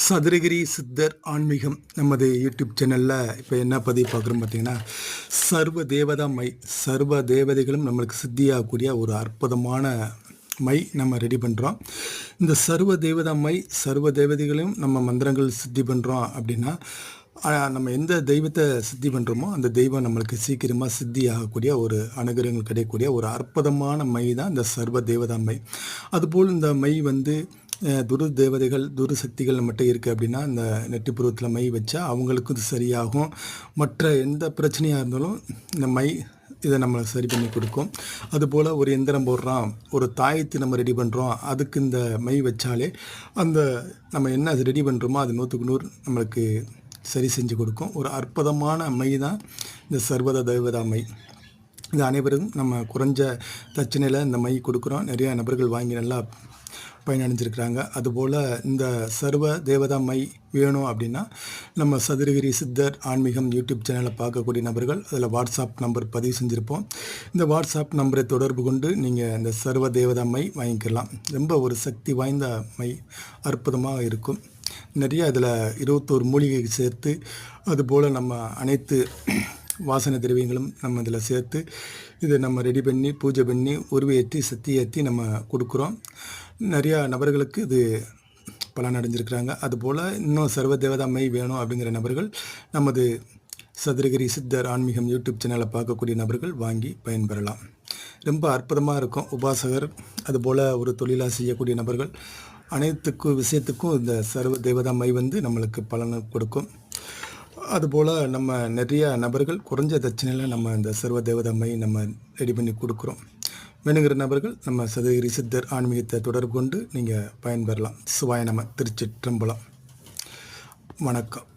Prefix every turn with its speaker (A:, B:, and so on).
A: சதுரகிரி சித்தர் ஆன்மீகம் நமது யூடியூப் சேனலில் இப்போ என்ன பதிவு பார்க்குறோம் பார்த்தீங்கன்னா, சர்வ தேவதா மை, சர்வ தேவதைகளும் நம்மளுக்கு சித்தியாகக்கூடிய ஒரு அற்புதமான மை நம்ம ரெடி பண்ணுறோம். இந்த சர்வ தேவதா மை, சர்வ தேவதைகளையும் நம்ம மந்திரங்கள் சித்தி பண்ணுறோம் அப்படின்னா, நம்ம எந்த தெய்வத்தை சித்தி பண்ணுறோமோ அந்த தெய்வம் நம்மளுக்கு சீக்கிரமாக சித்தி ஆகக்கூடிய ஒரு அனுகிரகங்கள் கிடைக்கக்கூடிய ஒரு அற்புதமான மை தான் இந்த சர்வ தேவதா மை. அதுபோல் இந்த மை வந்து துரு தேவதைகள், துரு சக்திகள் நம்மகிட்ட இருக்குது அப்படின்னா, இந்த நெற்றிப்புறத்தில் மை வச்சா அவங்களுக்கு இது சரியாகும். மற்ற எந்த பிரச்சனையாக இருந்தாலும் இந்த மை இதை நம்ம சரி பண்ணி கொடுக்கும். அதுபோல் ஒரு எந்திரம் போடுறோம், ஒரு தாயத்து நம்ம ரெடி பண்ணுறோம், அதுக்கு இந்த மை வச்சாலே அந்த நம்ம என்ன அது ரெடி பண்ணுறோமோ அது 100க்கு 100 நம்மளுக்கு சரி செஞ்சு கொடுக்கும். ஒரு அற்புதமான மை தான் இந்த சர்வத தேவதா மை. இது அனைவரும் நம்ம குறைஞ்ச தட்சணையில் இந்த மை கொடுக்குறோம். நிறையா நபர்கள் வாங்கி நல்லா பயனடைஞ்சிருக்கிறாங்க. அதுபோல் இந்த சர்வ தேவதா மை வேணும் அப்படின்னா நம்ம சதுரகிரி சித்தர் ஆன்மீகம் யூடியூப் சேனலை பார்க்கக்கூடிய நபர்கள் அதில் வாட்ஸ்அப் நம்பர் பதிவு செஞ்சுருப்போம். இந்த வாட்ஸ்அப் நம்பரை தொடர்பு கொண்டு நீங்கள் இந்த சர்வ தேவதா மை வாங்கிக்கலாம். ரொம்ப ஒரு சக்தி வாய்ந்த மை, அற்புதமாக இருக்கும். நிறைய அதில் 21 மூலிகை சேர்த்து, அதுபோல் நம்ம அனைத்து வாசனை திரவியங்களும் நம்ம இதில் சேர்த்து இதை நம்ம ரெடி பண்ணி பூஜை பண்ணி உருவேற்றி சக்தி ஏற்றி நம்ம கொடுக்குறோம். நிறையா நபர்களுக்கு இது பலன் அடைஞ்சிருக்கிறாங்க. அதுபோல் இன்னும் சர்வ தேவதா மை வேணும் அப்படிங்கிற நபர்கள் நமது சதுரகிரி சித்தர் ஆன்மீகம் யூடியூப் சேனலை பார்க்கக்கூடிய நபர்கள் வாங்கி பயன்பெறலாம். ரொம்ப அற்புதமாக இருக்கும். உபாசகர், அதுபோல் ஒரு தொழிலாக செய்யக்கூடிய நபர்கள் அனைத்துக்கும் விஷயத்துக்கும் இந்த சர்வ தேவதா மை வந்து நம்மளுக்கு பலனை கொடுக்கும். அதுபோல் நம்ம நிறைய நபர்கள் குறைஞ்ச தட்சணையில் நம்ம இந்த சர்வ தேவதா மை நம்ம ரெடி பண்ணி கொடுக்குறோம். வேணுங்கிற நபர்கள் நம்ம சதுரகிரி சித்தர் ஆன்மீகத்தை தொடர்பு கொண்டு நீங்கள் பயன்பெறலாம். சிவாய நம. திருச்சிற்றம்பலம். வணக்கம்.